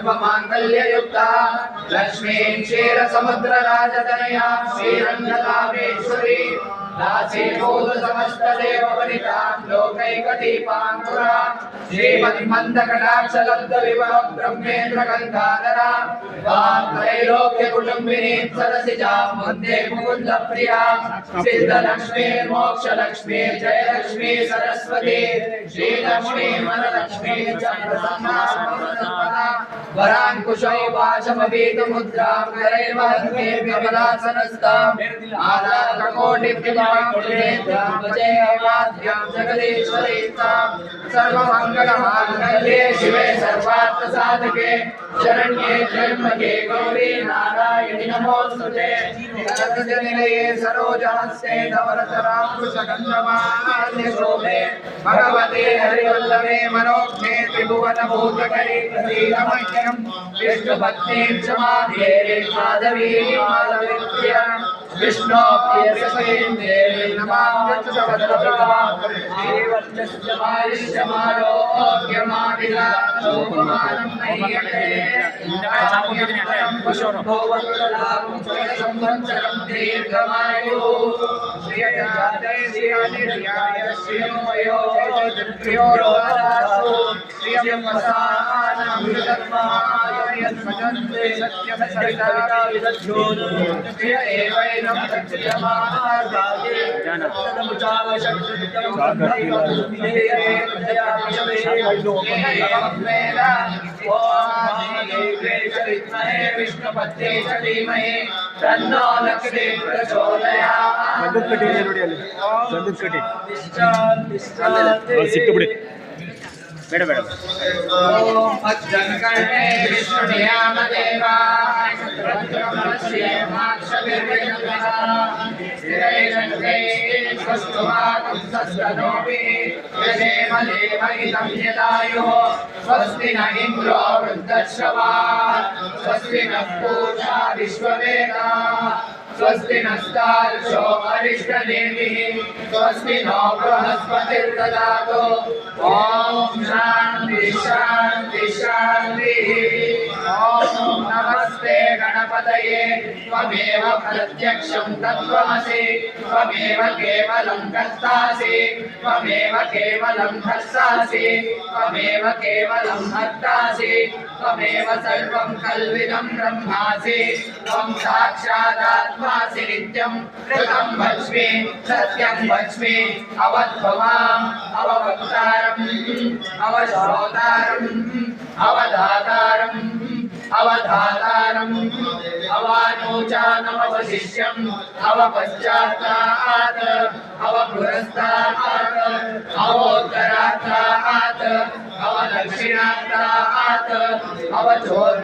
सर्वमाङ्गल्ययुक्ता लक्ष्मीं क्षीरसमुद्रराजतनया श्रीरङ्गकामेश्वरी दासी समस्तदेववनितां लोकैकदीपाङ्कुरा श्रीमन्मन्दकटाक्षलब्धविभव ब्रह्मेन्द्रगङ्गाधरा त्रैलोक्यकुटुम्बिनी सरसिजा वन्दे मुकुन्दप्रिया सिद्धलक्ष्मी मोक्षलक्ष्मी जयलक्ष्मी सरस्वती श्रीलक्ष्मी वरलक्ष्मी च प्रसन्ना वराङ्कुशौ वाचमवीतमुद्रां करैर्वहन्मे विमलासनस्ताम् आधारकोटिप्रभां जगदीश्वरीतां सर्वमङ्गलमाङ्गल्ये शिवे सर्वार्थसाधके शरण्ये त्र्यम्बके गौरी नारायणि नमोऽस्तुते निलये सरोजहस्ते धवलतराङ्कुशगन्धमाल्यशोभे भगवते हरिवल्लभे मनोज्ञे त्रिभुवनभूतकरे प्रसीदमह्यं विष्णुपत्नीं च माधेरे माधवी माधवीप्रिया विष्णो प्रियसखीं देवी नमामि च सवदप्रभा श्रीवत्सस्य मालिष्यमारोग्यमाविलासोपमानं मह्यते संवत्सरं दीर्घमायुः श्रियजाते श्रियानिर्याय श्रियमयो प्रियोदासु श्रियं वसानामृतत्वाय यत्सजन्ते सत्यसविता विदध्योत् श्रिय एवैनं सत्यमानार्भागे जानमुचावशक्तिं विष्णुपत्ये च धीमहि तन्नो लक्ष्मी प्रचोदयात् ಬೇಡ ಬೇಡ ಓಂ ಅಜ್ಜಂಕರ್ಣೇ ವಿಷ್ಣುನಿಯಾಮದೇವಾ ಭದ್ರಮಸ್ಯೆ ಮಾಕ್ಷವಿರ್ಯಜಃ ಸ್ಥಿರೈರಂಗೇ ಸ್ವಸ್ತುಮಾಕಂ ಸಸ್ತನೋಪಿ ಯಜೇಮ ದೇವಹಿತಂ ಯದಾಯುಃ ಸ್ವಸ್ತಿ ನ ಇಂದ್ರೋ ವೃದ್ಧಶ್ರವಾಃ ಸ್ವಸ್ತಿ ನಃ पूषा विश्ववेदाः स्वस्ति नस्तार्क्ष्यो अरिष्टनेमिः स्वस्ति नो बृहस्पतिर्ददातु ॐ शान्ति शान्ति शान्तिः ॐ नमस्ते गणपतये त्वमेव प्रत्यक्षं तत्त्वमसि त्वमेव केवलं कर्तासि त्वमेव केवलं धर्तासि त्वमेव केवलं हर्तासि त्वमेव सर्वं कल्विदं ब्रह्मासि त्वं साक्षादात्मासि नित्यं कृतं वच्मि सत्यं वच्मि अवद्भवाम् अववक्तारम् अवश्रोतारम् अवधातारम् अवधातारम् अवानोचानमवशिष्यम् अवपश्चात्तात् अवपुरस्तात् अवोत्तरात्तात् अवदक्षिणात्तात् अवचोत्